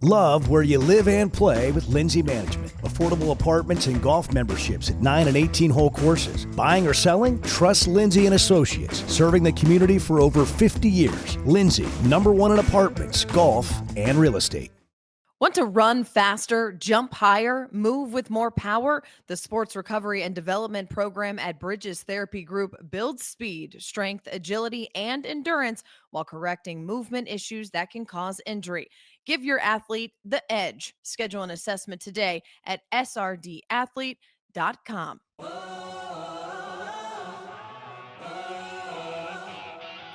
Love where you live and play with Lindsey Management. Affordable apartments and golf memberships at 9 and 18-hole courses. Buying or selling? Trust Lindsey and Associates. Serving the community for over 50 years. Lindsey, #1 in apartments, golf, and real estate. Want to run faster, jump higher, move with more power? The Sports Recovery and Development Program at Bridges Therapy Group builds speed, strength, agility, and endurance while correcting movement issues that can cause injury. Give your athlete the edge. Schedule an assessment today at srdathlete.com.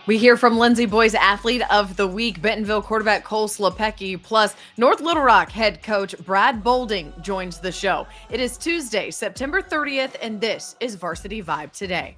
We hear from Lindsey Boys Athlete of the Week, Bentonville quarterback Cole Slepecki, plus North Little Rock head coach Brad Bolding joins the show. It is Tuesday, September 30th, and this is Varsity Vibe Today.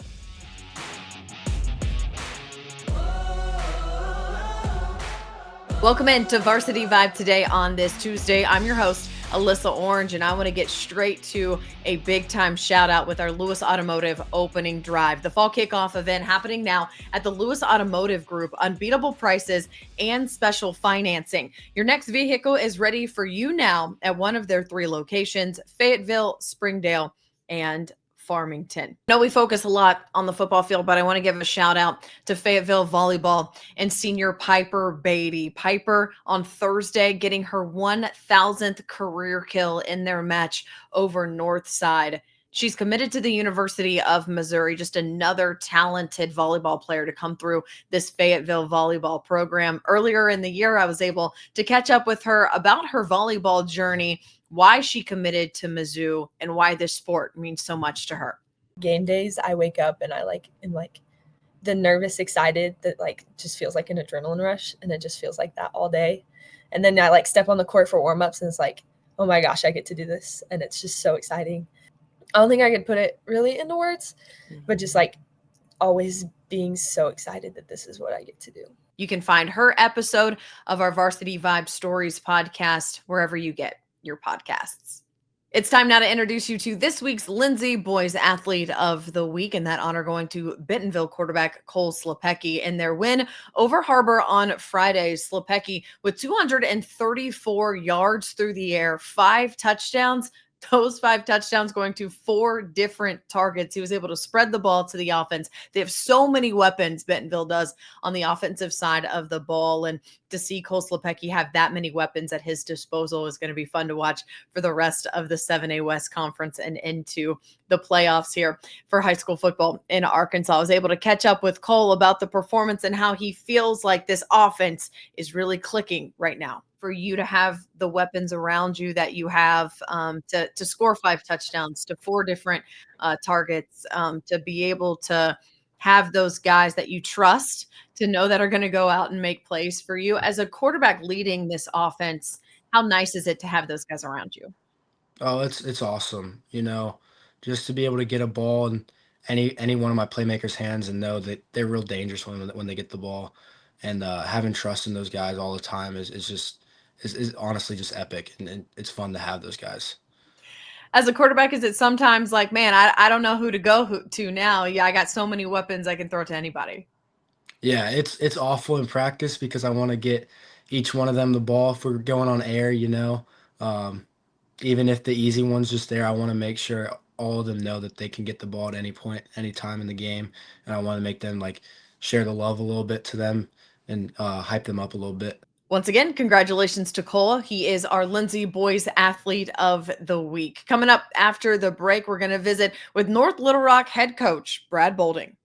Welcome in to Varsity Vibe Today on this Tuesday. I'm your host, Alyssa Orange, and I want to get straight to a big-time shout-out with our Lewis Automotive opening drive. The fall kickoff event happening now at the Lewis Automotive Group. Unbeatable prices and special financing. Your next vehicle is ready for you now at one of their 3 locations, Fayetteville, Springdale, and Farmington. I know we focus a lot on the football field, but I want to give a shout out to Fayetteville volleyball and senior Piper Beatty. Piper on Thursday getting her 1,000th career kill in their match over Northside. She's committed to the University of Missouri, just another talented volleyball player to come through this Fayetteville volleyball program. Earlier in the year, I was able to catch up with her about her volleyball journey, why she committed to Mizzou, and why this sport means so much to her. Game days, I wake up and I am the nervous, excited that just feels like an adrenaline rush, and it just feels like that all day. And then I step on the court for warm-ups and it's like, oh my gosh, I get to do this, and it's just so exciting. I don't think I could put it really into words, but just always being so excited that this is what I get to do. You can find her episode of our Varsity Vibe Stories podcast wherever you get your podcasts. It's time now to introduce you to this week's Lindsey Boys Athlete of the Week, and that honor going to Bentonville quarterback Cole Slepecki in their win over Harbor on Friday. Slepecki with 234 yards through the air, 5 touchdowns. Those 5 touchdowns going to 4 different targets. He was able to spread the ball to the offense. They have so many weapons, Bentonville does, on the offensive side of the ball. And to see Cole Slepecki have that many weapons at his disposal is going to be fun to watch for the rest of the 7A West Conference and into the playoffs here for high school football in Arkansas. I was able to catch up with Cole about the performance and how he feels like this offense is really clicking right now. For you to have the weapons around you that you have, to score 5 touchdowns to 4 different targets, to be able to have those guys that you trust to know that are going to go out and make plays for you. As a quarterback leading this offense, how nice is it to have those guys around you? Oh, it's awesome. Just to be able to get a ball in any one of my playmakers' hands and know that they're real dangerous when they get the ball, and having trust in those guys all the time is honestly just epic, and it's fun to have those guys. As a quarterback, is it sometimes like, man, I don't know who to go to now? Yeah, I got so many weapons I can throw to anybody. Yeah, it's awful in practice because I want to get each one of them the ball if we're going on air, even if the easy one's just there, I want to make sure all of them know that they can get the ball at any point, any time in the game, and I want to make them share the love a little bit to them and hype them up a little bit. Once again, congratulations to Cole. He is our Lindsey Boys Athlete of the Week. Coming up after the break, we're going to visit with North Little Rock head coach Brad Bolding.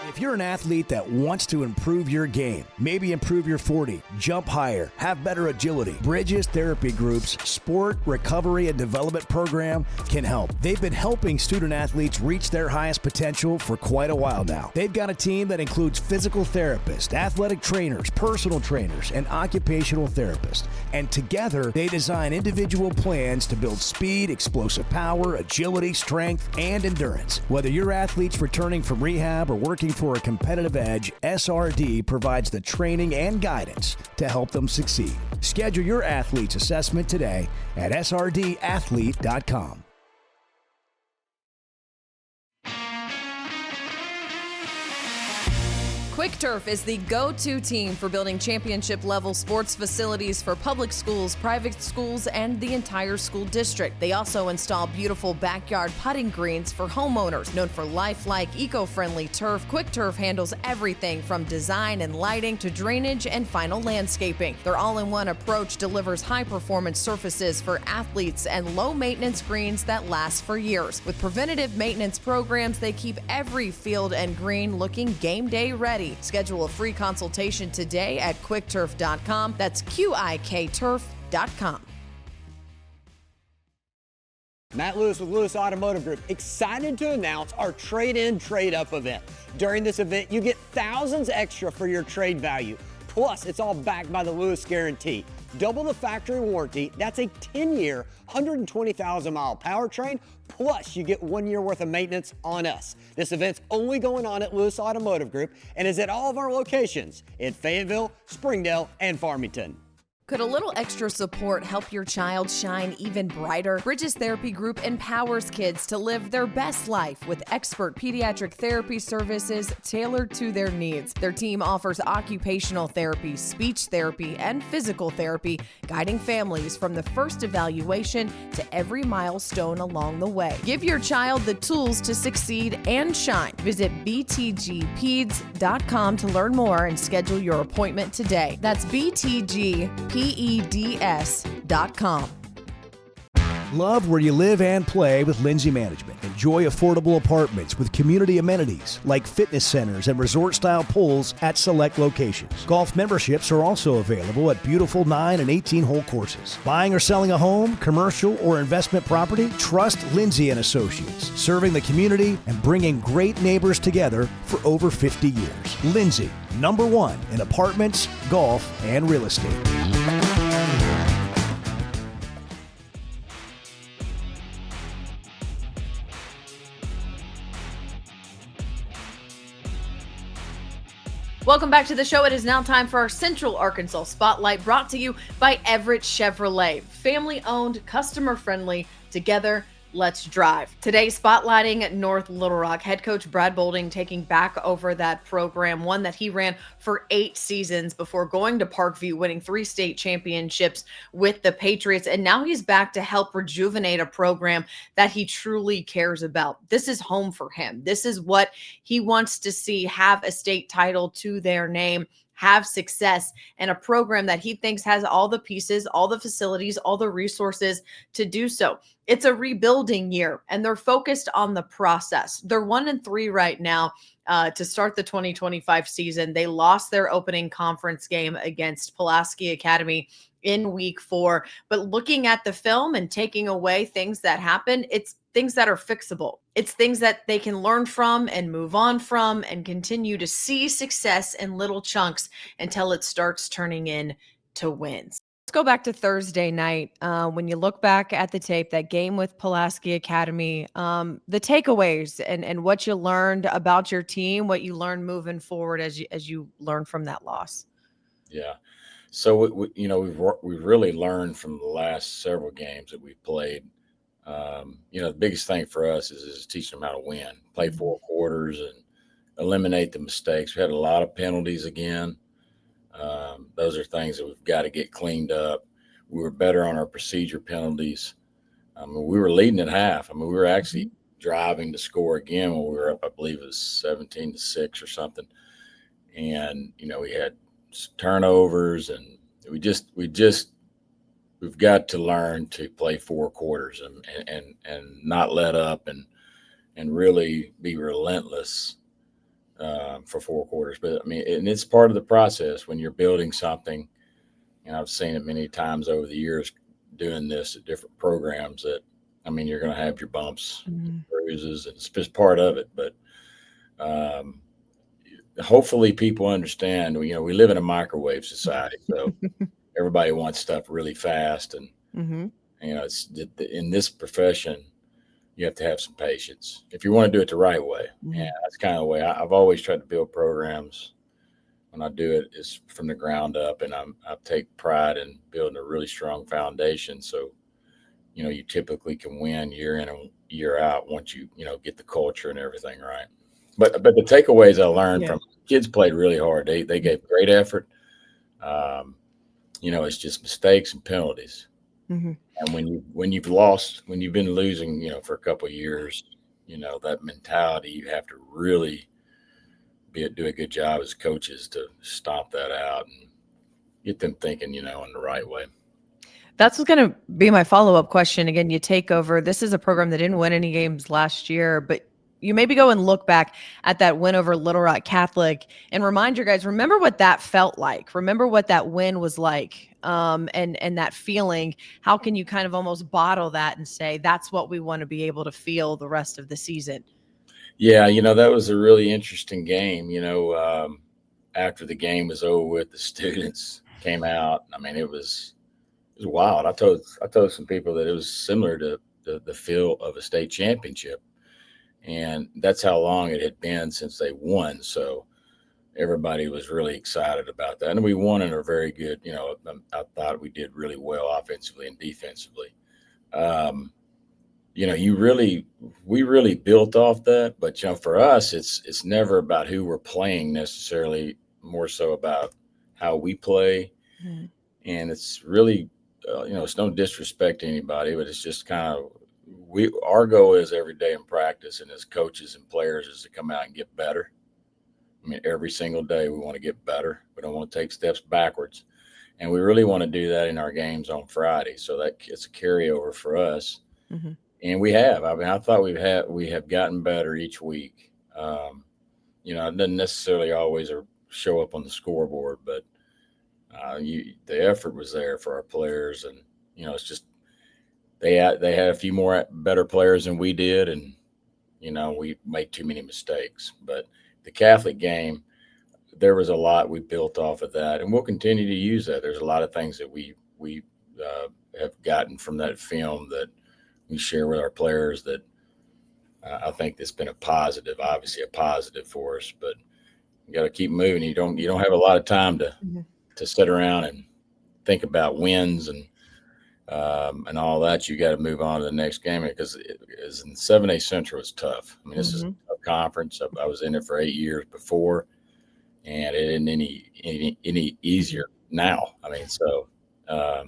If you're an athlete that wants to improve your game, maybe improve your 40, jump higher, have better agility, Bridges Therapy Group's Sport Recovery and Development Program can help. They've been helping student athletes reach their highest potential for quite a while now. They've got a team that includes physical therapists, athletic trainers, personal trainers, and occupational therapists. And together, they design individual plans to build speed, explosive power, agility, strength, and endurance. Whether your athlete's returning from rehab or working for a competitive edge, SRD provides the training and guidance to help them succeed. Schedule your athlete's assessment today at srdathlete.com. Quick Turf is the go-to team for building championship-level sports facilities for public schools, private schools, and the entire school district. They also install beautiful backyard putting greens for homeowners. Known for lifelike, eco-friendly turf, Quick Turf handles everything from design and lighting to drainage and final landscaping. Their all-in-one approach delivers high-performance surfaces for athletes and low-maintenance greens that last for years. With preventative maintenance programs, they keep every field and green looking game day ready. Schedule a free consultation today at quickturf.com. That's QIKturf.com. Matt Lewis with Lewis Automotive Group, excited to announce our trade-in, trade-up event. During this event, you get thousands extra for your trade value. Plus, it's all backed by the Lewis Guarantee. Double the factory warranty. That's a 10-year, 120,000-mile powertrain. Plus, you get 1 year worth of maintenance on us. This event's only going on at Lewis Automotive Group and is at all of our locations in Fayetteville, Springdale, and Farmington. Could a little extra support help your child shine even brighter? Bridges Therapy Group empowers kids to live their best life with expert pediatric therapy services tailored to their needs. Their team offers occupational therapy, speech therapy, and physical therapy, guiding families from the first evaluation to every milestone along the way. Give your child the tools to succeed and shine. Visit btgpeds.com to learn more and schedule your appointment today. That's btgpeds.com. Love where you live and play with Lindsey Management. Enjoy affordable apartments with community amenities like fitness centers and resort-style pools at select locations. Golf memberships are also available at beautiful 9 and 18-hole courses. Buying or selling a home, commercial, or investment property? Trust Lindsey and Associates, serving the community and bringing great neighbors together for over 50 years. Lindsey, #1 in apartments, golf, and real estate. Welcome back to the show. It is now time for our Central Arkansas Spotlight, brought to you by Everett Chevrolet. Family-owned, customer-friendly, together, let's drive. Today, spotlighting North Little Rock. Head coach Brad Bolding taking back over that program, one that he ran for 8 seasons before going to Parkview, winning 3 state championships with the Patriots. And now he's back to help rejuvenate a program that he truly cares about. This is home for him. This is what he wants to see have a state title to their name, have success, and a program that he thinks has all the pieces, all the facilities, all the resources to do so. It's a rebuilding year, and they're focused on the process. They're 1-3 right now to start the 2025 season. They lost their opening conference game against Pulaski Academy in week 4. But looking at the film and taking away things that happen, it's things that are fixable. It's things that they can learn from and move on from and continue to see success in little chunks until it starts turning into wins. Let's go back to Thursday night. When you look back at the tape, that game with Pulaski Academy, the takeaways and what you learned about your team, what you learned moving forward as you learn from that loss. Yeah. So, we've really learned from the last several games that we've played. The biggest thing for us is teaching them how to win, play 4 quarters and eliminate the mistakes. We had a lot of penalties again. Those are things that we've got to get cleaned up. We were better on our procedure penalties. We were leading at half. We were actually driving to score again when we were up, I believe it was 17-6 or something. And, we had turnovers, and we've got to learn to play 4 quarters and not let up and really be relentless for 4 quarters. But and it's part of the process when you're building something. And I've seen it many times over the years doing this at different programs that, you're going to have your bumps, bruises, and it's just part of it. But hopefully people understand, we live in a microwave society. So everybody wants stuff really fast. And, it's in this profession, you have to have some patience if you want to do it the right way. And that's kind of the way I've always tried to build programs. When I do it, is from the ground up, and I take pride in building a really strong foundation. So, you typically can win year in and year out once you get the culture and everything right. But the takeaways I learned Yeah. from kids played really hard. They gave great effort. It's just mistakes and penalties. Mm-hmm. And when you've been losing, for a couple of years, that mentality, you have to really do a good job as coaches to stomp that out and get them thinking, in the right way. That's going to be my follow-up question. Again, you take over. This is a program that didn't win any games last year, but you maybe go and look back at that win over Little Rock Catholic and remind your guys, remember what that felt like. Remember what that win was like, and that feeling. How can you kind of almost bottle that and say, that's what we want to be able to feel the rest of the season? Yeah, that was a really interesting game. After the game was over with, the students came out. I mean, it was wild. I told some people that it was similar to the feel of a state championship, and that's how long it had been since they won. So everybody was really excited about that, and we won in a very good. I thought we did really well offensively and defensively. We really built off that, but for us, it's never about who we're playing necessarily. More so about how we play, and it's really, it's no disrespect to anybody, but it's just kind of our goal is every day in practice and as coaches and players is to come out and get better. I mean, every single day we want to get better. We don't want to take steps backwards, and we really want to do that in our games on Friday. So that it's a carryover for us. Mm-hmm. And we have. I mean, I thought we have gotten better each week. It doesn't necessarily always show up on the scoreboard, but the effort was there for our players, and it's just they had a few more better players than we did, and we made too many mistakes. But the Catholic game, there was a lot we built off of that, and we'll continue to use that. There's a lot of things that we have gotten from that film that we share with our players that I think that's been obviously a positive for us, but you got to keep moving. You don't have a lot of time to sit around and think about wins and all that. You got to move on to the next game because in 7A Central, it's tough. I mean, this is a tough conference. I was in it for 8 years before, and it isn't any easier now. I mean, so, but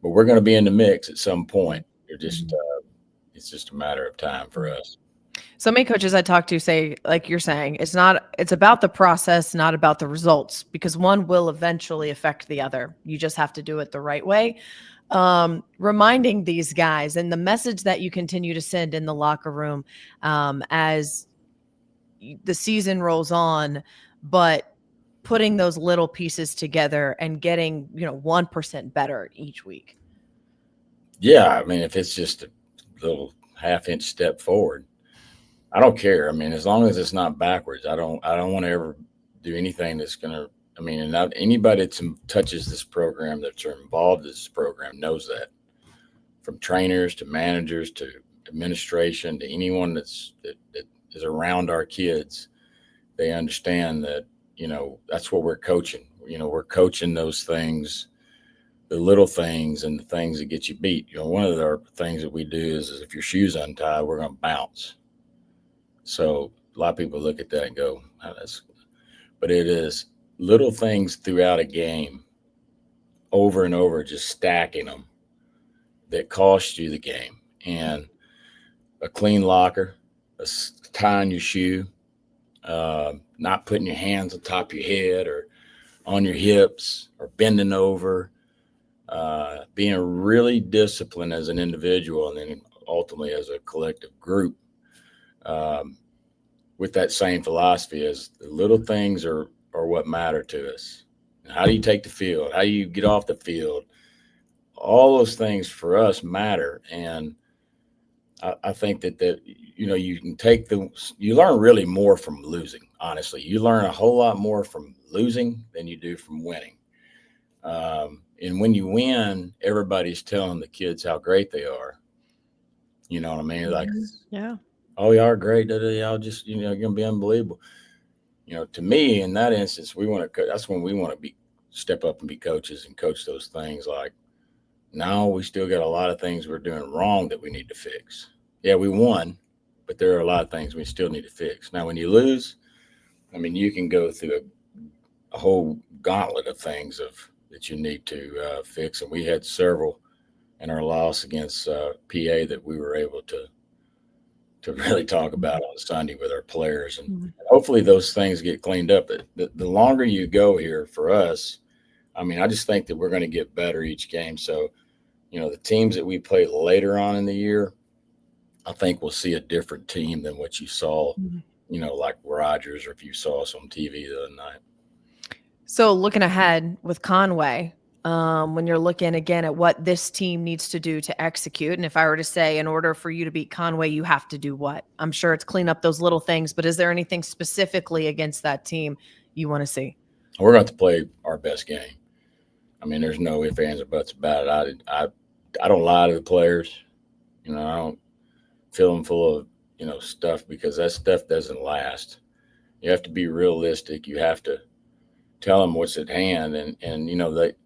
we're going to be in the mix at some point. It's just a matter of time for us. So many coaches I talk to say, like you're saying, it's about the process, not about the results, because one will eventually affect the other. You just have to do it the right way. Reminding these guys and the message that you continue to send in the locker room as the season rolls on, but putting those little pieces together and getting 1% better each week. Yeah, I mean, if it's just a little half-inch step forward, I don't care. I mean, as long as it's not backwards, I don't want to ever do anything that's going to. I mean, and not anybody that touches this program that's involved in this program knows that. From trainers to managers to administration to anyone that is around our kids, they understand that that's what we're coaching. We're coaching those things. The little things and the things that get you beat. One of the things that we do is if your shoe's untied, we're going to bounce. So a lot of people look at that and go, oh, but it is little things throughout a game over and over, just stacking them that cost you the game. And a clean locker, tying your shoe, not putting your hands on top of your head or on your hips or bending over, being really disciplined as an individual and then ultimately as a collective group, with that same philosophy as the little things are what matter to us. How do you take the field? How do you get off the field? All those things for us matter. And I think that you can you learn really more from losing. Honestly, you learn a whole lot more from losing than you do from winning. And when you win, everybody's telling the kids how great they are. You know what I mean? Like, yeah. Oh, y'all are great. Y'all just, you're going to be unbelievable. To me, in that instance, that's when we want to step up and be coaches and coach those things. Like, no, we still got a lot of things we're doing wrong that we need to fix. Yeah, we won, but there are a lot of things we still need to fix. Now, when you lose, I mean, you can go through a whole gauntlet of things that you need to fix, and we had several in our loss against PA that we were able to really talk about on Sunday with our players, and hopefully those things get cleaned up. The longer you go here for us, I mean, I just think that we're going to get better each game. So, the teams that we play later on in the year, I think we'll see a different team than what you saw, like Rogers, or if you saw us on TV the other night. So looking ahead with Conway, when you're looking again at what this team needs to do to execute, and if I were to say, in order for you to beat Conway, you have to do what? I'm sure it's clean up those little things, but is there anything specifically against that team you want to see? We're going to play our best game. I mean, there's no ifs, ands, or buts about it. I don't lie to the players. I don't fill them full of, stuff, because that stuff doesn't last. You have to be realistic. You have to tell them what's at hand, and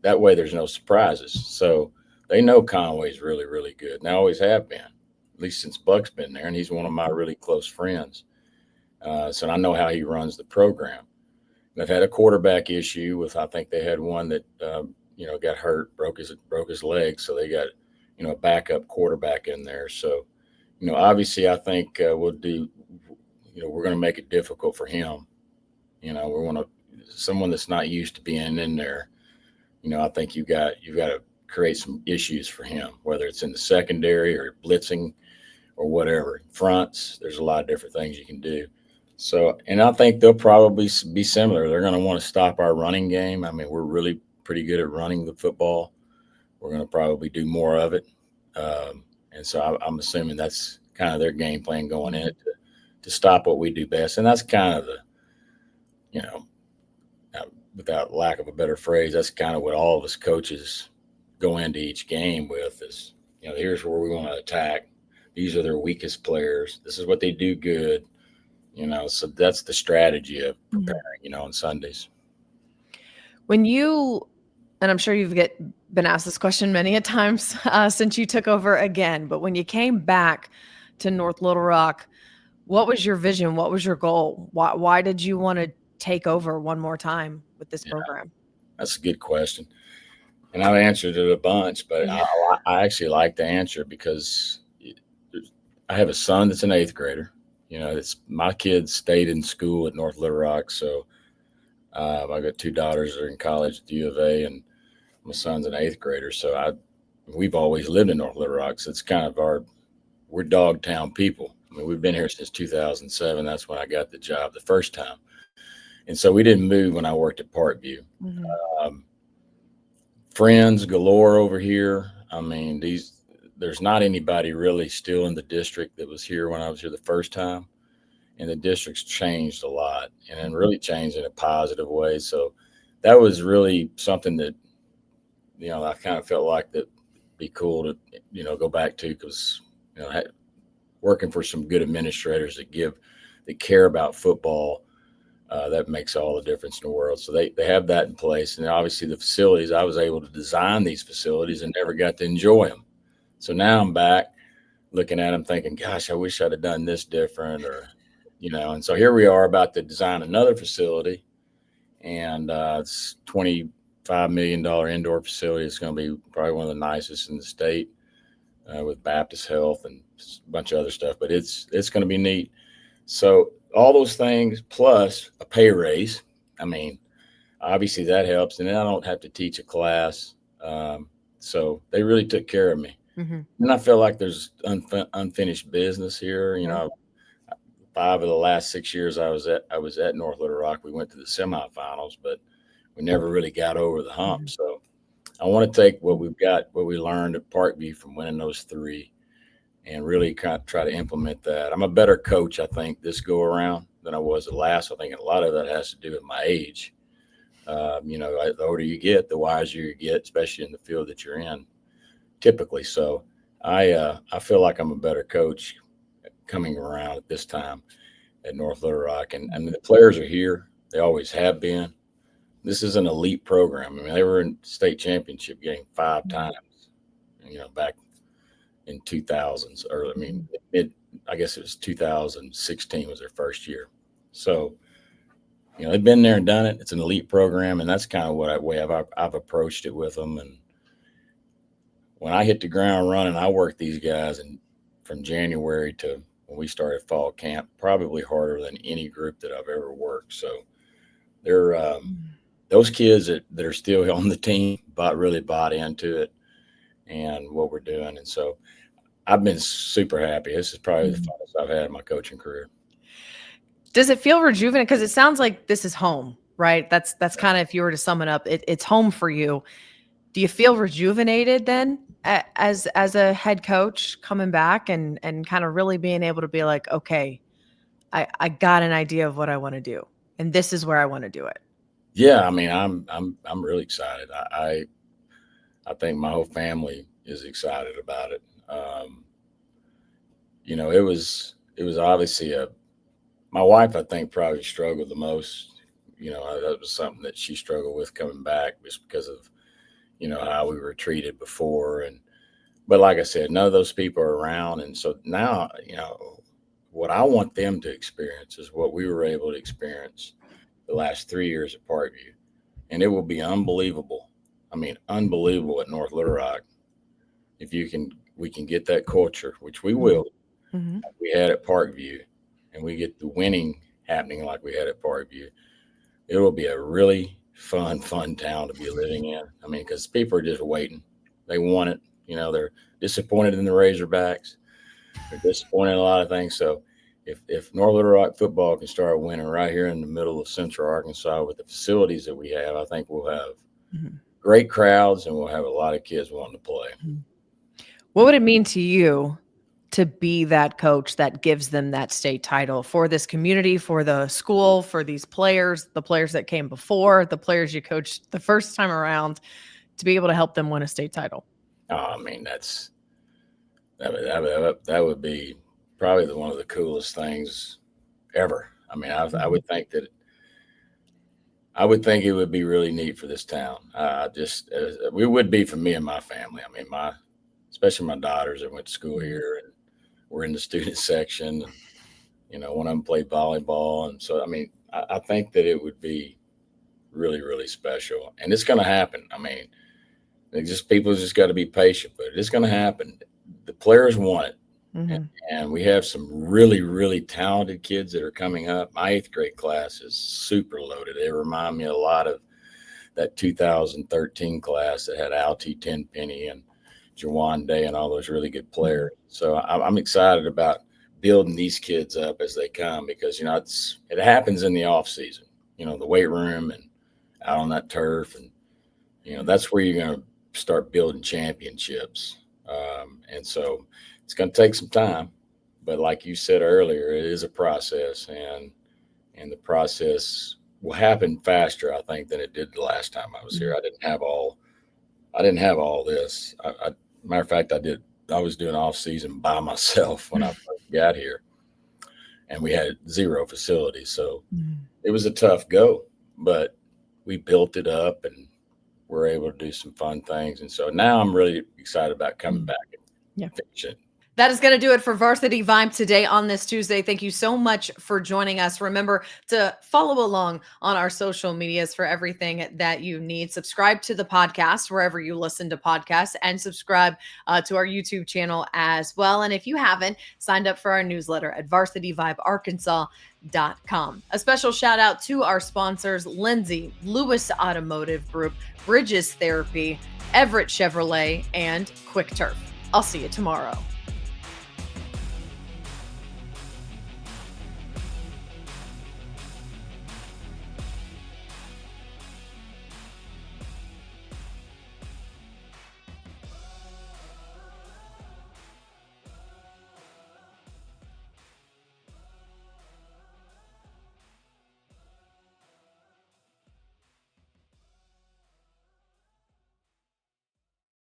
that way there's no surprises. So they know Conway's really, really good, and they always have been, at least since Buck's been there, and he's one of my really close friends. So I know how he runs the program. They've had a quarterback issue I think they had one that got hurt, broke his leg, so they got a backup quarterback in there. So obviously I think we're going to make it difficult for him. We want to someone that's not used to being in there. I think you've got to create some issues for him, whether it's in the secondary or blitzing or whatever. Fronts, there's a lot of different things you can do. So, and I think they'll probably be similar. They're going to want to stop our running game. I mean, we're really pretty good at running the football. We're going to probably do more of it. And so I'm assuming that's kind of their game plan going in to stop what we do best. And that's kind of the, without lack of a better phrase, that's kind of what all of us coaches go into each game with is, here's where we want to attack. These are their weakest players. This is what they do good. So that's the strategy of preparing, on Sundays. When you, and I'm sure you've been asked this question many a times since you took over again, but when you came back to North Little Rock, what was your vision? What was your goal? Why did you want to take over one more time with this program? That's a good question. And I've answered it a bunch, but I actually like to answer because I have a son that's an 8th grader. My kids stayed in school at North Little Rock. So I've got 2 daughters that are in college at the U of A, and my son's an 8th grader. So we've always lived in North Little Rock. So it's kind of we're Dogtown people. I mean, we've been here since 2007. That's when I got the job the first time. And so we didn't move when I worked at Parkview. Friends galore over here. I mean, there's not anybody really still in the district that was here when I was here the first time. And the district's changed a lot, and really changed in a positive way. So that was really something that, I kind of felt like that'd be cool to, go back to, because, working for some good administrators that care about football, that makes all the difference in the world. So they have that in place. And obviously the facilities, I was able to design these facilities and never got to enjoy them. So now I'm back looking at them thinking, gosh, I wish I'd have done this different, or, and so here we are about to design another facility, and it's $25 million indoor facility. It's going to be probably one of the nicest in the state, with Baptist Health and a bunch of other stuff, but it's going to be neat. So all those things plus a pay raise. I mean, obviously that helps. And then I don't have to teach a class. So they really took care of me. And I feel like there's unfinished business here. 5 of the last 6 years I was at North Little Rock, we went to the semifinals, but we never really got over the hump. So I want to take what we learned at Parkview from winning those 3, and really kind of try to implement that. I'm a better coach, I think, this go around than I was the last. I think a lot of that has to do with my age. The older you get, the wiser you get, especially in the field that you're in, typically. So I feel like I'm a better coach coming around at this time at North Little Rock. And I mean, the players are here. They always have been. This is an elite program. I mean, they were in state championship game 5 times, back in 2000s, or I guess it was 2016 was their first year. So, they've been there and done it. It's an elite program, and that's kind of way I've approached it with them. And when I hit the ground running, I worked these guys from January to when we started fall camp, probably harder than any group that I've ever worked. So they're those kids that are still on the team really bought into it and what we're doing. And so I've been super happy. This is probably the funnest I've had in my coaching career. Does it feel rejuvenating? Because it sounds like this is home, right? That's kind of, if you were to sum it up, it's home for you. Do you feel rejuvenated then as a head coach coming back and kind of really being able to be like, okay, I got an idea of what I want to do, and this is where I want to do it? Yeah, I mean, I'm really excited. I think my whole family is excited about it. It was obviously my wife, I think, probably struggled the most. That was something that she struggled with coming back, just because of how we were treated before. But like I said, none of those people are around. And so now, what I want them to experience is what we were able to experience the last 3 years at Parkview. And it will be unbelievable. I mean, unbelievable at North Little Rock. If we can get that culture, which we will, like we had at Parkview, and we get the winning happening like we had at Parkview, it will be a really fun town to be living in. I mean, because people are just waiting. They want it. They're disappointed in the Razorbacks. They're disappointed in a lot of things. So if North Little Rock football can start winning right here in the middle of Central Arkansas with the facilities that we have, I think we'll have great crowds, and we'll have a lot of kids wanting to play. What would it mean to you to be that coach that gives them that state title for this community, for the school, for these players, the players that came before, the players you coached the first time around, to be able to help them win a state title? I mean, that would be probably one of the coolest things ever. I mean, I would think that it would be really neat for this town. We would be for me and my family. I mean, especially my daughters that went to school here, and we're in the student section. And, one of them played volleyball. And so, I mean, I think that it would be really, really special. And it's going to happen. I mean, people just got to be patient, but it's going to happen. The players want it. And we have some really, really talented kids that are coming up. My 8th grade class is super loaded. They remind me a lot of that 2013 class that had Alty Tenpenny and Jawan Day and all those really good players. So I'm excited about building these kids up as they come, because, it happens in the off season, the weight room and out on that turf. And, that's where you're going to start building championships. And so it's going to take some time, but like you said earlier, it is a process, and the process will happen faster, I think, than it did the last time I was here. I didn't have all this. Matter of fact, I was doing off season by myself when I first got here, and we had 0 facilities. So it was a tough go, but we built it up and we're able to do some fun things. And so now I'm really excited about coming back and finishing it. That is going to do it for Varsity Vibe today on this Tuesday. Thank you so much for joining us. Remember to follow along on our social medias for everything that you need. Subscribe to the podcast wherever you listen to podcasts, and subscribe to our YouTube channel as well. And if you haven't signed up for our newsletter at varsityvibearkansas.com. A special shout out to our sponsors, Lindsey, Lewis Automotive Group, Bridges Therapy, Everett Chevrolet, and Quick Turf. I'll see you tomorrow.